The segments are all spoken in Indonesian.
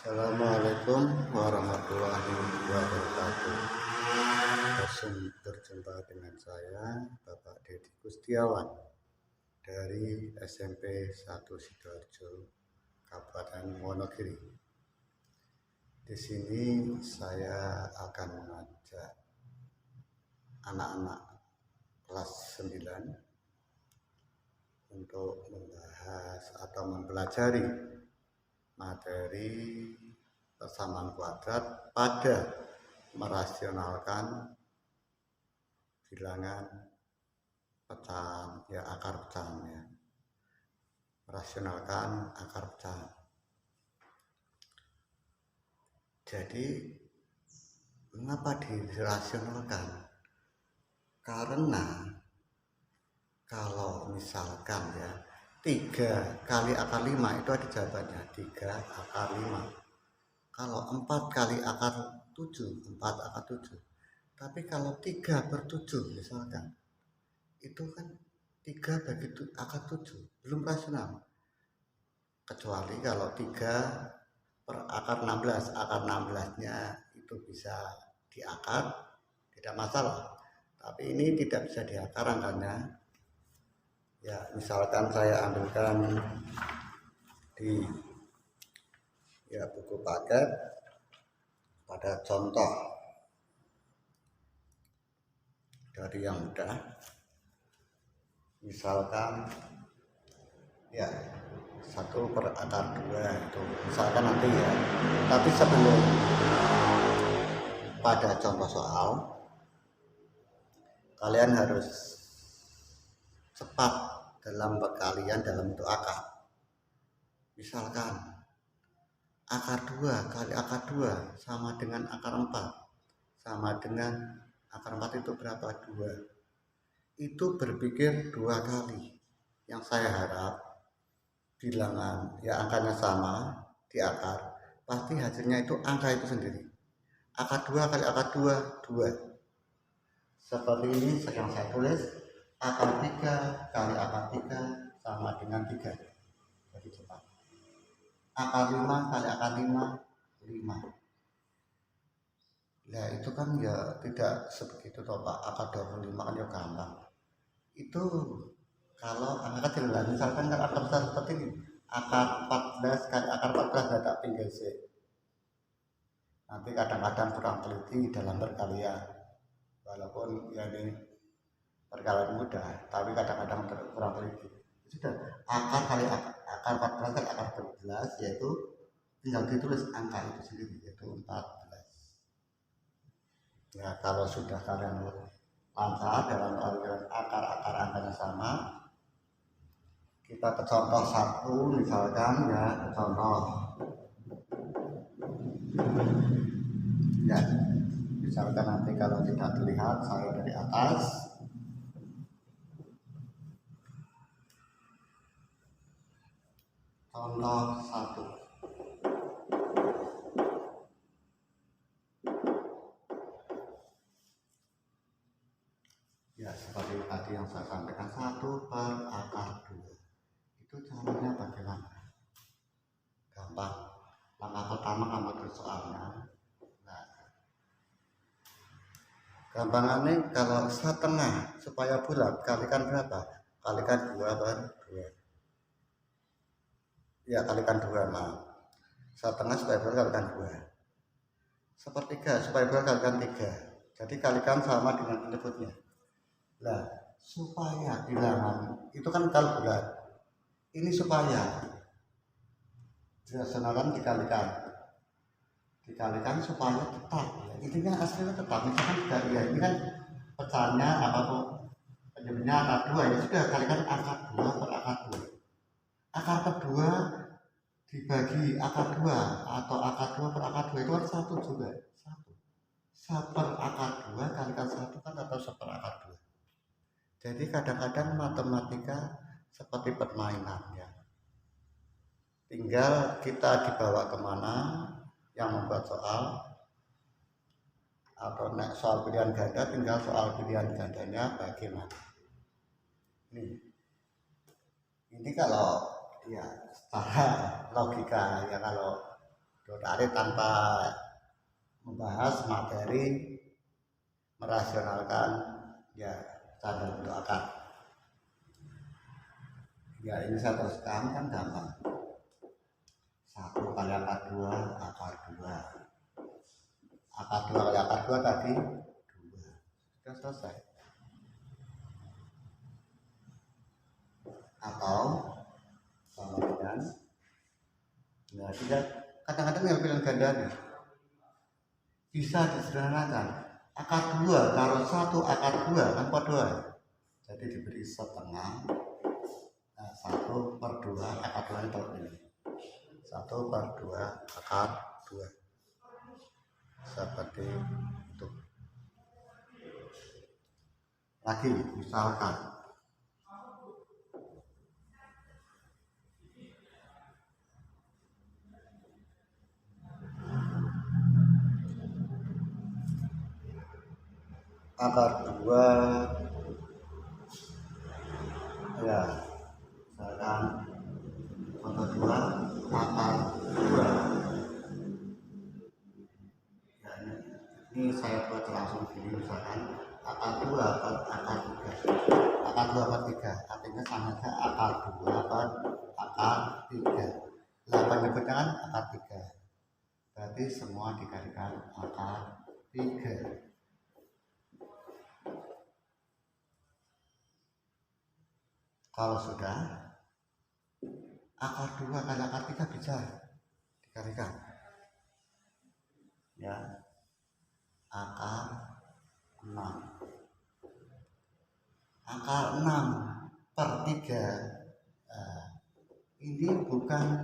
Assalamualaikum warahmatullahi wabarakatuh. Berjumpa dengan saya Bapak Dedi Kustiawan dari SMP 1 Sidoarjo, Kabupaten Wonogiri. Di sini saya akan mengajak anak-anak kelas 9 untuk membahas atau mempelajari materi persamaan kuadrat pada merasionalkan bilangan pecahan, ya akar pecahan, ya merasionalkan akar pecahan. Jadi mengapa dirasionalkan? Karena kalau misalkan ya 3 kali akar 5 itu ada jawabannya 3 akar 5. Kalau 4 kali akar 7, 4 akar 7. Tapi kalau 3/7 misalkan, itu kan 3 bagi akar 7, belum rasional. Kecuali kalau 3 per akar 16, akar 16-nya itu bisa diakar, tidak masalah. Tapi ini tidak bisa diakar angkanya. Ya, misalkan saya ambilkan di buku paket pada contoh dari yang mudah, misalkan 1 per akar 2 itu misalkan nanti ya. Tapi sebelum pada contoh soal, kalian harus cepat dalam perkalian dalam bentuk akar. Misalkan akar 2 kali akar 2 sama dengan akar 4, sama dengan akar 4 itu berapa? 2. Itu berpikir 2 kali. Yang saya harap bilangan angkanya sama di akar, pasti hasilnya itu angka itu sendiri. Akar 2 kali akar 2, 2. Seperti ini yang saya tulis, akar 3 kali akar 3 sama dengan 3. Jadi cepat. Akar 5 kali akar 5, 5. Nah itu kan ya tidak sebegitu toh Pak. Akar 25 kan ya gampang. Itu kalau angka kecil lah, misalkan kalau akar besar seperti ini, akar 14 kali akar 14 tak pinggir sih. Nanti kadang-kadang kurang teliti dalam perkalian, walaupun ya ini perkalian mudah, tapi kadang-kadang kurang teliti. Sudah, akar kali akar 14 kali akar 12, yaitu tinggal ditulis angka itu sendiri, yaitu 14. Ya kalau sudah kalian lancar dalam perkalian akar-akar angkanya sama, kita ke contoh 1 misalkan ya, ke contoh ya, misalkan nanti kalau tidak terlihat saya dari atas. Contoh 1. Ya seperti tadi yang saya sampaikan, 1 per akar 2. Itu caranya bagaimana? Gampang. Langkah pertama kamu tulis soalnya. Nah, gampangannya kalau setengah supaya bulat, kalikan berapa? Kalikan 2 per 2. Ya kalikan 2, maaf. Setengah supaya bulat kalikan 2. Sepertiga supaya bulat kalikan 3. Jadi kalikan sama dengan penyebutnya. Nah, supaya bilangan itu kan kalau bulat, ini supaya dirasionalkan dikalikan supaya tetap ya. Intinya hasilnya tetap. Misalkan dari ya ini kan pecahannya apapun penyebutnya akar 2, ya sudah kalikan akar 2 per akar 2. Akar kedua dibagi akar 2 atau akar 2 per akar 2 itu kan 1 juga. 1 per akar 2 kalikan 1 kan atau 1 per akar 2. Jadi kadang-kadang matematika seperti permainan ya. Tinggal kita dibawa kemana yang membuat soal, atau soal pilihan ganda, tinggal soal pilihan gandanya bagaimana. Ini kalau ya secara logika ya, kalau tarik tanpa membahas materi, merasionalkan ya standar bentuk akar. Ya ini saya teruskan kan gampang. 1 kali akar 2 akar 2. Akar 2 kali akar 2 tadi 2. Sudah selesai. Atau sama dengan ya tidak, kadang-kadang yang bilang ganda nih bisa disederhanakan. Akar 2 kalau 1 akar 2 kan pada, jadi diberi setengah. Nah, 1/2 akar 2 itu ini 1/2 akar 2 seperti itu. Lagi misalkan akar 2 ya misalkan akar 2 akar 2 ya, ini saya buat langsung gini, misalkan akar 2 per akar 3 akar 2 per 3 artinya sama saja akar 2 per akar 3. Nah penyebutnya kan akar 3, berarti semua dikalikan akar 3. Kalau sudah, akar 2 kali akar 3 bisa dikalikan ya, akar 6. Akar 6/3 ini bukan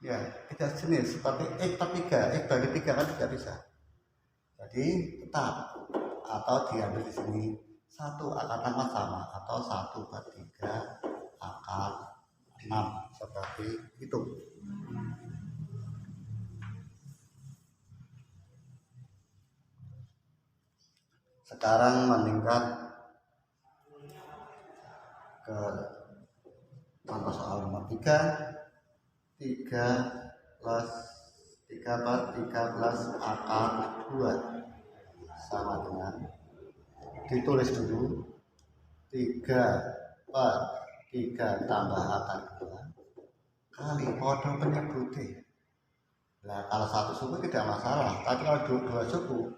ya tidak jenis seperti X/3, X bagi 3 kan tidak bisa. Jadi tetap atau diambil di sini 1 akar 6 sama atau 1/3 akar 6 seperti itu. Sekarang meningkat ke contoh soal nomor 3. 3 plus 3/13 akar 2 sama dengan, ditulis dulu 3/3 tambah akar 2 kali podo penyebuti. Nah kalau satu suku tidak masalah, tapi kalau dua suku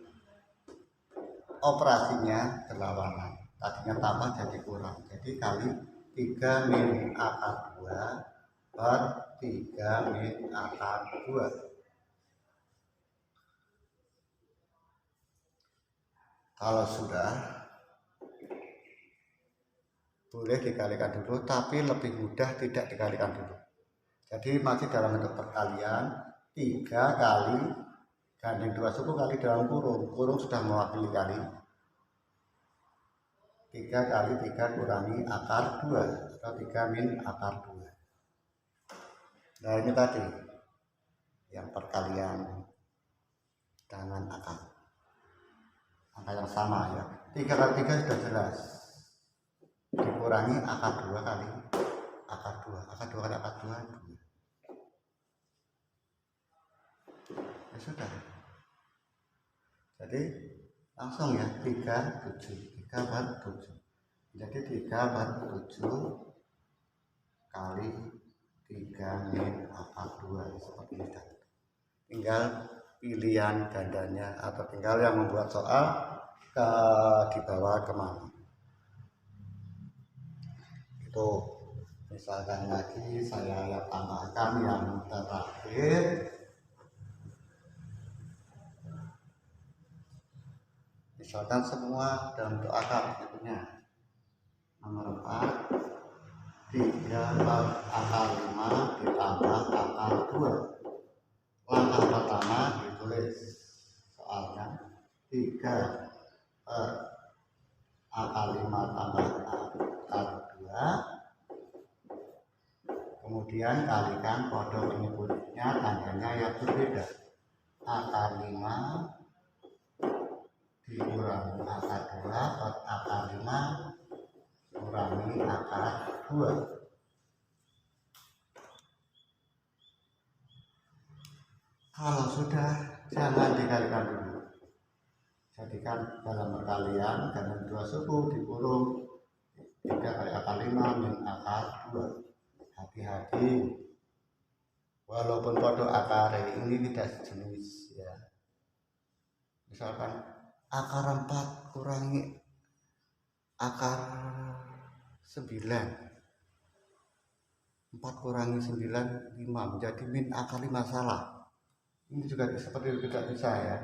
operasinya berlawanan, tadinya tambah jadi kurang, jadi kali 3 min akar 2 per 3 min akar 2. Kalau sudah, boleh dikalikan dulu, tapi lebih mudah tidak dikalikan dulu. Jadi masih dalam bentuk perkalian, 3 kali gandeng 2 suku kali dalam kurung, kurung sudah mewakili kali. 3 kali 3 kurangi akar 2 atau 3 min akar 2. Nah ini tadi yang perkalian dengan akar, angka yang sama ya. 3 kali 3 sudah jelas, dikurangi akar 2 kali akar 2, akar 2 kali akar 2 2. Ya sudah, jadi langsung ya 3/7 jadi 3/7 kali 3 min akar 2 seperti ini. Tinggal pilihan gandanya atau tinggal yang membuat soal dibawa kemana. Itu misalkan lagi saya tambahkan yang terakhir. Misalkan semua dalam bentuk akar berikutnya. Nomor 4, 3/akar 5 ditambah akar 2. Langkah pertama ditulis soalnya 3/akar 5 tambah akar 2. Kemudian kalikan kode penyebutnya, tandanya yang berbeda. Akar 5 dikurangi akar 2 per akar 5 kurangi akar 2. Kalau sudah, jangan dikalikan dulu. Jadikan dalam perkalian dengan 2 suku dikurung 3 kali akar 5 min akar 2. Hati-hati, walaupun kode akar ini tidak sejenis ya. Misalkan akar 4 kurangi akar 9, 4 kurangi 9 5 menjadi min akar 5, salah. Ini juga seperti itu, tidak bisa ya,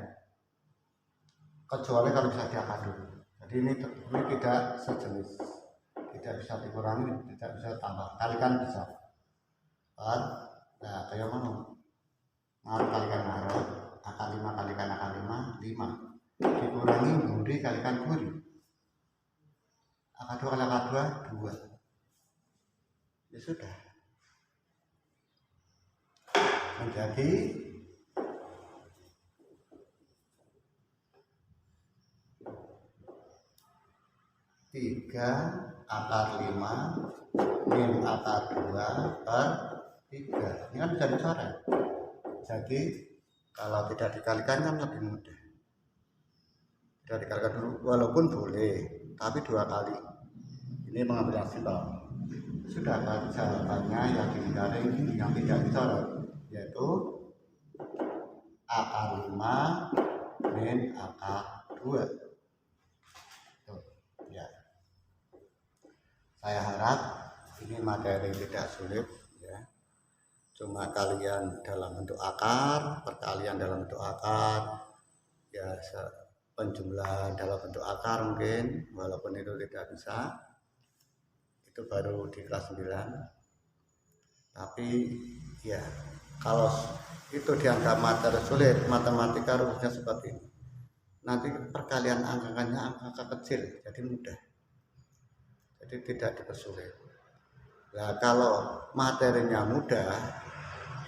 kecuali kalau bisa diakar dulu. Jadi ini tidak sejenis, tidak bisa dikurangi, tidak bisa tambah, kalikan bisa. Nah kayak mana ngaruh kalikan ngaruh, akar 5 kalikan akar 5 5 dikurangi budi kalikan budi, akar 2 kali akar 2 2, ya sudah menjadi 3 akar 5 min akar 2 per 3. Ini kan bisa dicoret. Jadi kalau tidak dikalikan kan lebih mudah. Tidak dikalikan dulu, walaupun boleh, tapi 2 kali. Ini pengambilan simpel. Sudah jawabannya yang dihindari ini yang tidak dicoret, yaitu akar 5 min akar 2. Ya. Saya harap ini materi tidak sulit ya. Cuma kalian dalam bentuk akar, perkalian dalam bentuk akar, ya penjumlahan dalam bentuk akar mungkin, walaupun itu tidak bisa. Itu baru di kelas 9. Tapi ya kalau itu dianggap materi sulit, matematika rumusnya seperti ini, nanti perkalian angkakannya angka kecil, jadi mudah, jadi tidak dipersulit. Nah kalau materinya mudah,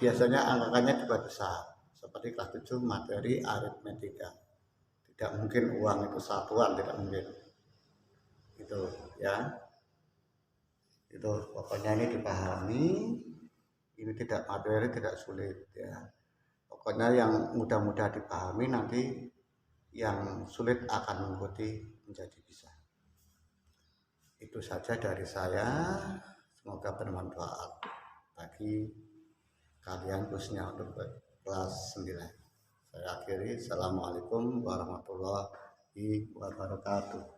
biasanya angkakannya juga besar, seperti kelas 7 materi aritmetika. Tidak mungkin uang itu satuan, tidak mungkin itu ya. Itu pokoknya ini dipahami, ini tidak materi, tidak sulit ya. Pokoknya yang mudah-mudah dipahami, nanti yang sulit akan mengikuti menjadi bisa. Itu saja dari saya, semoga bermanfaat bagi kalian khususnya untuk kelas 9. Saya akhiri, assalamualaikum warahmatullahi wabarakatuh.